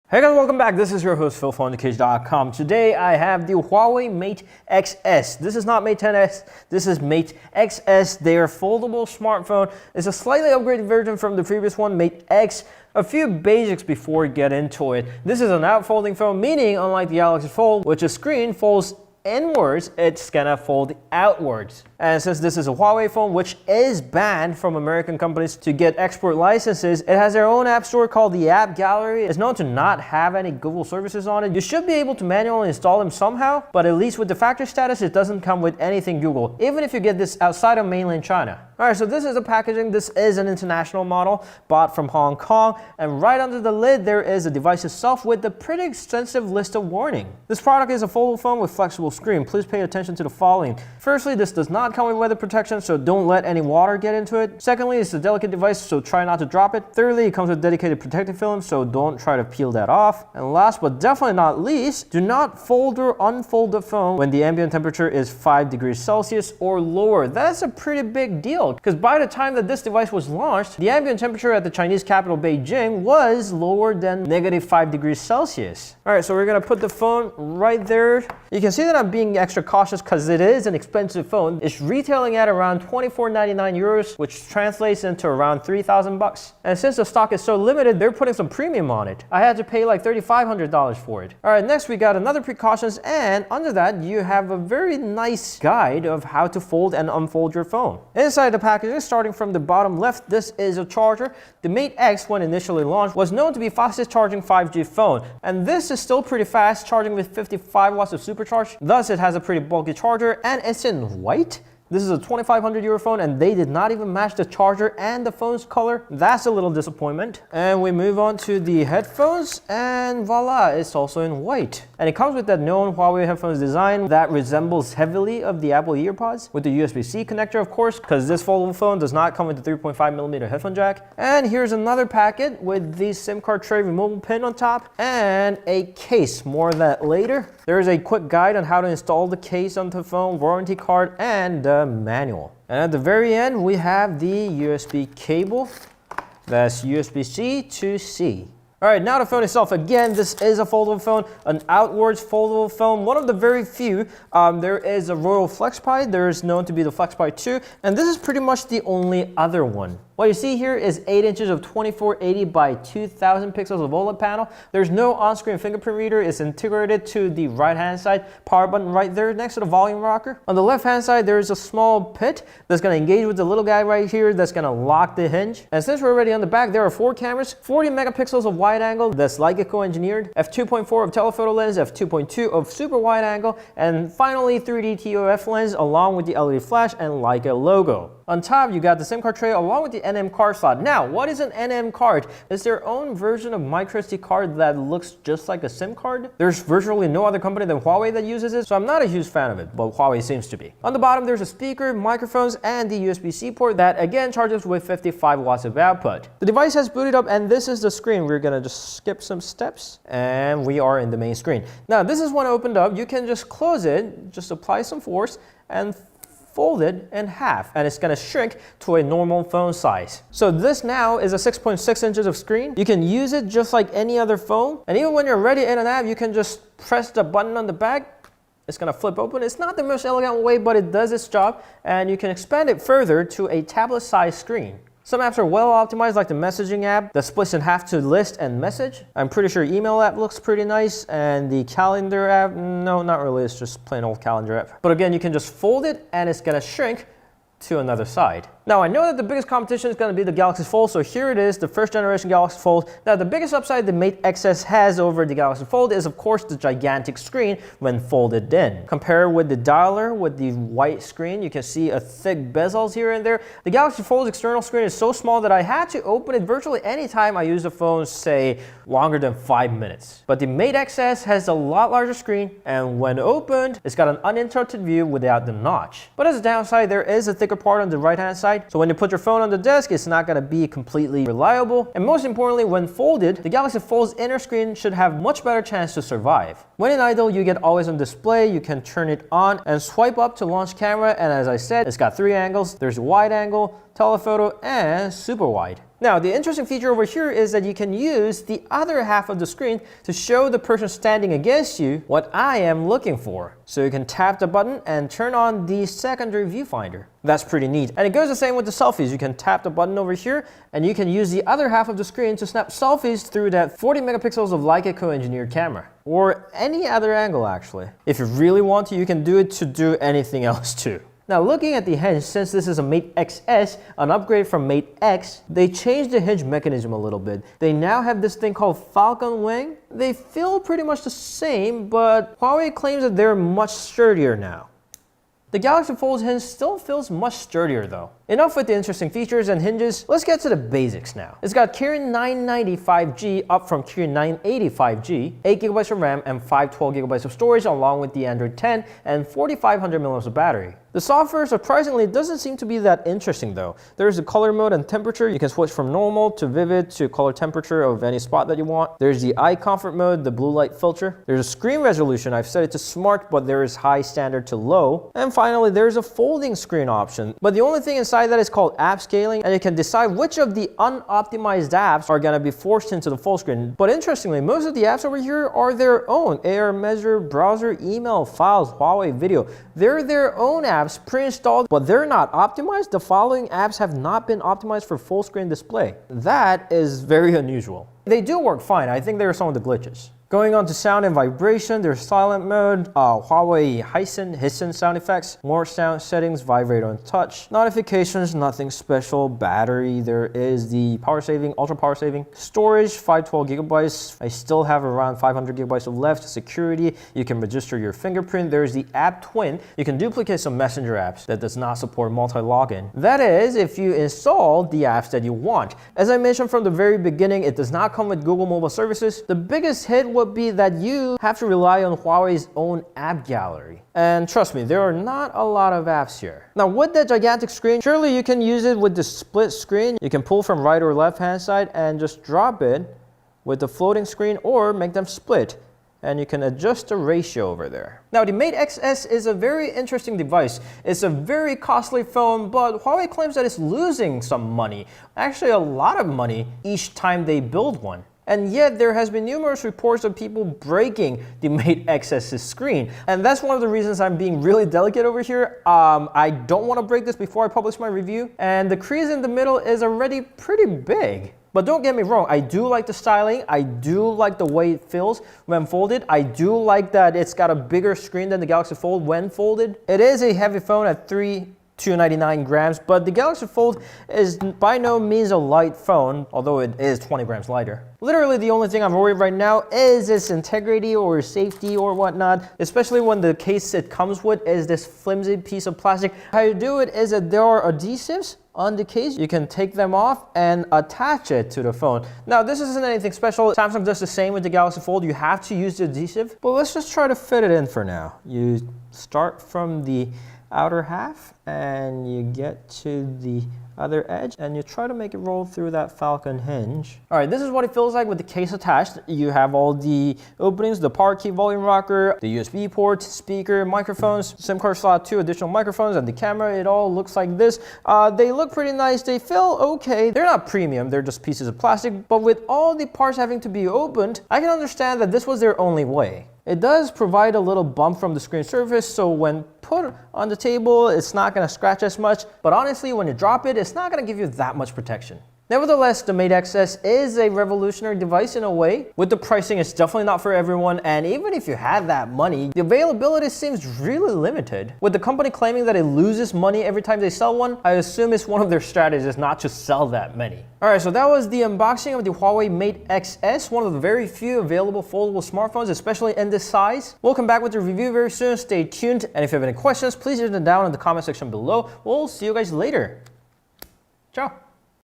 Hey guys, welcome back. This is your host Phil from TheCage.com. Today I have the Huawei Mate XS. This is not Mate 10s, this is Mate XS. Their foldable smartphone. It's a slightly upgraded version from the previous one, Mate X. A few basics before we get into it. This is an out-folding phone, meaning unlike the Galaxy Fold, which the screen folds inwards, it's gonna fold outwards. And since this is a Huawei phone, which is banned from American companies to get export licenses, it has their own app store called the App Gallery. It's known to not have any Google services on it. You should be able to manually install them somehow, but at least with the factory status, it doesn't come with anything Google, even if you get this outside of mainland China. Alright, so this is the packaging. This is an international model bought from Hong Kong, and right under the lid there is the device itself with a pretty extensive list of warning. This product is a foldable phone with flexible screen. Please pay attention to the following. Firstly, this does not come with weather protection, so don't let any water get into it. Secondly, it's a delicate device, so try not to drop it. Thirdly, it comes with dedicated protective film, so don't try to peel that off. And last but definitely not least, do not fold or unfold the phone when the ambient temperature is 5 degrees Celsius or lower. That's a pretty big deal, because by the time that this device was launched, the ambient temperature at the Chinese capital Beijing was lower than negative 5 degrees Celsius. Alright, so we're gonna put the phone right there. You can see that I'm being extra cautious because it is an expensive phone. It's retailing at around 24.99 euros, which translates into around 3,000 bucks. And since the stock is so limited, they're putting some premium on it. I had to pay like $3,500 for it. Alright, next we got another precautions, and under that you have a very nice guide of how to fold and unfold your phone. Inside the packaging, starting from the bottom left, this is a charger. The Mate X, when initially launched, was known to be fastest charging 5G phone, and this is still pretty fast, charging with 55 watts of supercharge. Thus, it has a pretty bulky charger, and it's in white. This is a 2,500 euro phone, and they did not even match the charger and the phone's color. That's a little disappointment. And we move on to the headphones, and voila, it's also in white. And it comes with that known Huawei headphones design that resembles heavily of the Apple EarPods, with the USB-C connector, of course, because this foldable phone does not come with the 3.5mm headphone jack. And here's another packet with the SIM card tray removable pin on top, and a case. More of that later. There is a quick guide on how to install the case onto the phone, warranty card, and the manual. And at the very end, we have the USB cable. That's USB-C to C. Alright, now the phone itself. Again, this is a foldable phone, an outwards foldable phone, one of the very few. There is a Royal FlexPi. There is known to be the FlexPi 2, and this is pretty much the only other one. What you see here is 8 inches of 2480 by 2000 pixels of OLED panel. There's no on-screen fingerprint reader. It's integrated to the right-hand side. Power button right there next to the volume rocker. On the left-hand side, there is a small pit that's going to engage with the little guy right here that's going to lock the hinge. And since we're already on the back, there are 4 cameras, 40 megapixels of wide angle that's Leica engineered, f2.4 of telephoto lens, f2.2 of super wide angle, and finally 3D TOF lens along with the LED flash and Leica logo. On top, you got the SIM card tray along with the NM card slot. Now, what is an NM card? It's their own version of microSD card that looks just like a SIM card. There's virtually no other company than Huawei that uses it, so I'm not a huge fan of it, but Huawei seems to be. On the bottom, there's a speaker, microphones, and the USB-C port that again charges with 55 watts of output. The device has booted up, and this is the screen. We're gonna just skip some steps, and we are in the main screen. Now, this is when opened up. You can just close it, just apply some force, and fold it in half, and it's gonna shrink to a normal phone size. So this now is a 6.6 inches of screen. You can use it just like any other phone, and even when you're ready in and out, you can just press the button on the back. It's gonna flip open. It's not the most elegant way, but it does its job, and you can expand it further to a tablet-sized screen. Some apps are well optimized, like the messaging app that splits in half to list and message. I'm pretty sure email app looks pretty nice, and the calendar app, no, not really, it's just plain old calendar app. But again, you can just fold it and it's gonna shrink to another side. Now, I know that the biggest competition is going to be the Galaxy Fold, so here it is, the first generation Galaxy Fold. Now, the biggest upside the Mate XS has over the Galaxy Fold is, of course, the gigantic screen when folded in. Compare with the dialer with the white screen, you can see a thick bezels here and there. The Galaxy Fold's external screen is so small that I had to open it virtually anytime I use the phone, say, longer than 5 minutes. But the Mate XS has a lot larger screen, and when opened, it's got an uninterrupted view without the notch. But as a downside, there is a thicker part on the right-hand side. So when you put your phone on the desk, it's not going to be completely reliable. And most importantly, when folded, the Galaxy Fold's inner screen should have much better chance to survive. When in idle, you get always on display. You can turn it on and swipe up to launch camera. And as I said, it's got 3 angles. There's wide angle, telephoto, and super wide. Now, the interesting feature over here is that you can use the other half of the screen to show the person standing against you what I am looking for. So you can tap the button and turn on the secondary viewfinder. That's pretty neat. And it goes the same with the selfies. You can tap the button over here and you can use the other half of the screen to snap selfies through that 40 megapixels of Leica co-engineered camera. Or any other angle actually. If you really want to, you can do it to do anything else too. Now looking at the hinge, since this is a Mate XS, an upgrade from Mate X, they changed the hinge mechanism a little bit. They now have this thing called Falcon Wing. They feel pretty much the same, but Huawei claims that they're much sturdier now. The Galaxy Fold hinge still feels much sturdier though. Enough with the interesting features and hinges, let's get to the basics now. It's got Kirin 995G up from Kirin 985G, 8GB of RAM and 512GB of storage along with the Android 10 and 4500 mAh of battery. The software surprisingly doesn't seem to be that interesting though. There's the color mode and temperature. You can switch from normal to vivid to color temperature of any spot that you want. There's the eye comfort mode, the blue light filter. There's a screen resolution. I've set it to smart, but there is high standard to low. And finally, there's a folding screen option. But the only thing inside that is called app scaling, and you can decide which of the unoptimized apps are gonna be forced into the full screen. But interestingly, most of the apps over here are their own. AR Measure, browser, email, files, Huawei video. They're their own apps pre-installed, but they're not optimized. The following apps have not been optimized for full screen display. That is very unusual. They do work fine. I think there are some of the glitches. Going on to sound and vibration, there's silent mode, Huawei Hissen sound effects, more sound settings, vibrate on touch, notifications, nothing special, battery, there is the power saving, ultra power saving, storage, 512GB, I still have around 500GB of left, security, you can register your fingerprint, there's the app twin, you can duplicate some messenger apps that does not support multi-login. That is, if you install the apps that you want. As I mentioned from the very beginning, it does not come with Google mobile services. The biggest hit would be that you have to rely on Huawei's own app gallery. And trust me, there are not a lot of apps here. Now with that gigantic screen, surely you can use it with the split screen. You can pull from right or left hand side and just drop it with the floating screen or make them split. And you can adjust the ratio over there. Now the Mate XS is a very interesting device. It's a very costly phone, but Huawei claims that it's losing some money. Actually a lot of money each time they build one. And yet there has been numerous reports of people breaking the Mate XS's screen. And that's one of the reasons I'm being really delicate over here. I don't want to break this before I publish my review. And the crease in the middle is already pretty big. But don't get me wrong, I do like the styling. I do like the way it feels when folded. I do like that it's got a bigger screen than the Galaxy Fold when folded. It is a heavy phone at 299 grams, but the Galaxy Fold is by no means a light phone, although it is 20 grams lighter. Literally the only thing I'm worried right now is its integrity or safety or whatnot, especially when the case it comes with is this flimsy piece of plastic. How you do it is that there are adhesives on the case. You can take them off and attach it to the phone. Now this isn't anything special. Samsung does the same with the Galaxy Fold. You have to use the adhesive, but let's just try to fit it in for now. You start from the outer half and you get to the other edge and you try to make it roll through that Falcon hinge. All right, this is what it feels like with the case attached. You have all the openings, the power key volume rocker, the USB port, speaker, microphones, SIM card slot, 2 additional microphones, and the camera. It all looks like this. They look pretty nice. They feel okay. They're not premium. They're just pieces of plastic. But with all the parts having to be opened, I can understand that this was their only way. It does provide a little bump from the screen surface, so when put on the table, it's not going to scratch as much. But honestly, when you drop it, it's not going to give you that much protection. Nevertheless, the Mate XS is a revolutionary device in a way. With the pricing, it's definitely not for everyone, and even if you had that money, the availability seems really limited. With the company claiming that it loses money every time they sell one, I assume it's one of their strategies not to sell that many. Alright, so that was the unboxing of the Huawei Mate XS, one of the very few available foldable smartphones, especially in this size. We'll come back with a review very soon, stay tuned, and if you have any questions, please leave them down in the comment section below. We'll see you guys later. Ciao!